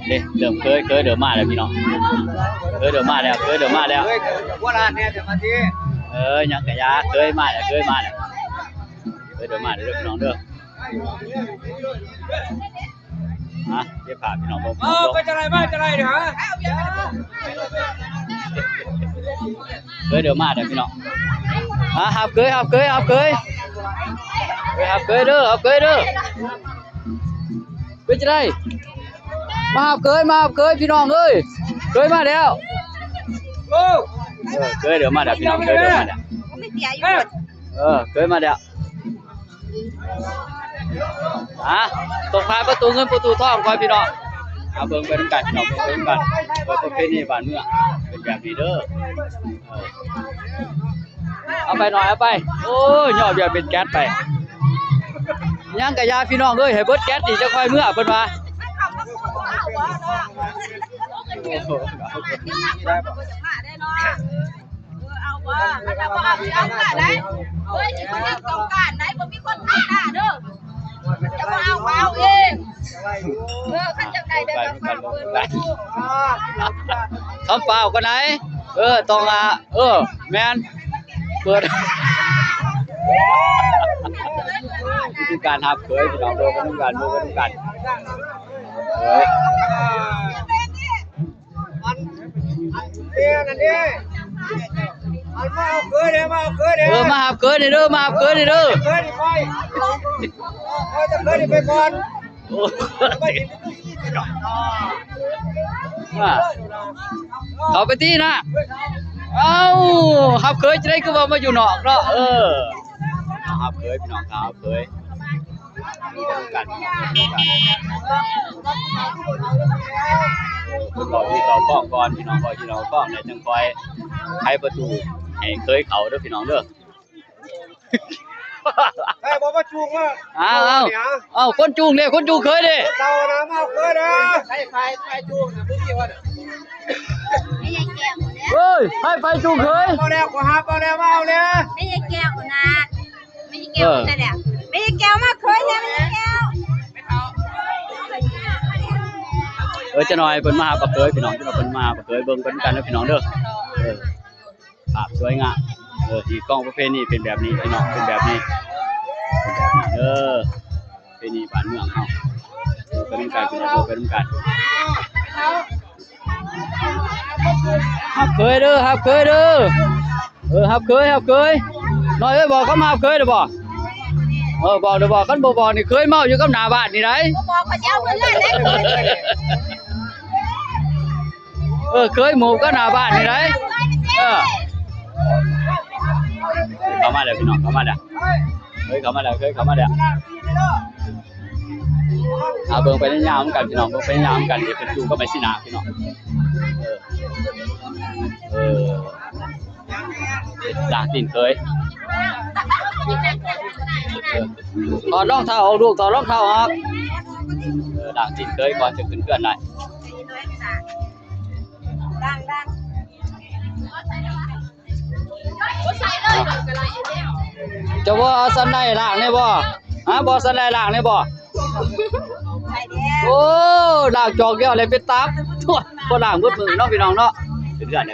เด้เริ่มเคยเดินมาแล้วพี่น้องเคยเดินมาแล้วว่าร้านเนี่ยจะมาทียังกะยาเคยมาแล้วเคยเดินมาแล้วพี่น้องเด้อเดี๋ยวพาพี่น้องไปจะไรบ้านจะไรเนี่ยฮะเคยเดินมาแล้วพี่น้องหับเคยเด้อเไปจะได้มาหับเคยพี่น้องเอ้ยเคยมาแล้วเคยเดินมาแล้วพี่น้องเคยเดินมาแล้วเคยมาแล้วตกท้ายประตูเงินประตูทองคอยพี่น้องเบิ่งไปด้วยกันพี่น้องเบิ่งกันประเพณีบ้านเมืองเป็นแบบนี้เด้อเอาไปหน่อยเอาไปโอ้ยย่อเบียเป็นแก๊สไปยังกะยาพี่น้องเอ้ยให้เบิดแก๊สนี่จะค่อยเมื่อเพิ่นว่าคำเปล่ากันไหนต้องแมนเปิดวิธีการทับเคยพี่น้องดูกันต้องการนั่นดิมาเอาเคยเด้อมาหับเคยนี่เด้อเคยดิไปก่อนเขาไปตีนะหับเคยจะได้ก็ว่ามาอยู่นอกเนาะหับเคยพี่น้องหับเคยกันบอกที่เราป้องก่อนพี่น้องบอกที่เราป้องเนี่ยจังคอยให้ประตูให้เคยเขาเด้อพี่น้องเด้อบอกว่าจูงว่าคนจูงเนี่ยคนจูงเคยดิเต่านะมาเคยนะใครจูงนะพวกนี้ว่าเฮ้ยให้ไปจูงเคยเอาแล้วก็หับเอาแล้วมาเอาแล้วไม่ใช่แก้วนะไม่ใช่แก้วนั่นแหละไม่ใช่แก้วมาเคยนะไม่ใช่แก้วจะหน่อยเพิ่นมาปักเคยพี่น้องจะเพิ่นมาปักเคยเบิ่งกันกันแล้วพี่น้องเด้อภาพสวยงามที่กล้องประเภทนี้เป็นแบบนี้พี่น้องเป็นแบบนี้เป็นนี่บ้านเมืองเฮาเป็นการเป็นระบบเป็นการหับเคยเด้อหับเคยหน่อยบอกเขามาหับเคยเด้อบ่บอกเด้อบอกกันบ่บอกนี่เคยเมาอยู่กับหน้าบ้านนี่ไดบอกเขาจะเอาเงินเลยเคยหมู่กับหน้าบ้านนี่ไดเข้ามาแล้วพี่น้องเข้ามาแล้วเคยเข้ามาแล้วเบิ่งไปในยามกันพี่น้องเบิ่งไปในยามกันเดี๋ยวเป็นจูก็ไปสินาพี่น้องด่างตีนเคยถอดรองเท้าออกลูกถอดรองเท้าออกด่างตีนเคยก่อนจะขึ้นเพื่อนได้จะว่าสันได้ล่างได้บ่บ่สันได้ล่างได้บ่โอ้ล่างจอกเดียวเลยเป็นตับทั่วบ่ล่างเบิดมือเนาะพี่น้องเนาะขึ้นเพื่อน